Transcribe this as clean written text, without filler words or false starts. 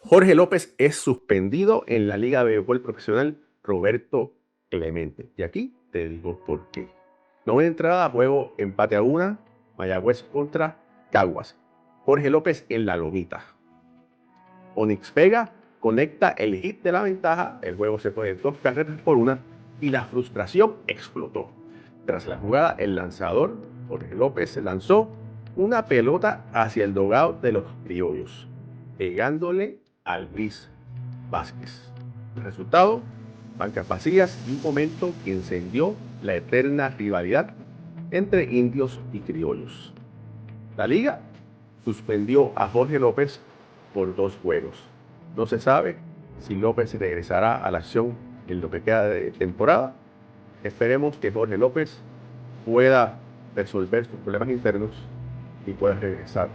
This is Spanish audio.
Jorge López es suspendido en la Liga de Béisbol Profesional Roberto Clemente. Y aquí te digo por qué. Novena entrada, juego empate a 1, Mayagüez contra Caguas. Jorge López en la lomita. Onyx Vega conecta el hit de la ventaja, el juego se fue de 2 carreras por 1 y la frustración explotó. Tras la jugada, el lanzador Jorge López lanzó una pelota hacia el dugout de los criollos, pegándole al Luis Vázquez. El resultado, bancas vacías y un momento que encendió la eterna rivalidad entre indios y criollos. La liga suspendió a Jorge López por 2 juegos. No se sabe si López regresará a la acción en lo que queda de temporada. Esperemos que Jorge López pueda resolver sus problemas internos y pueda regresar.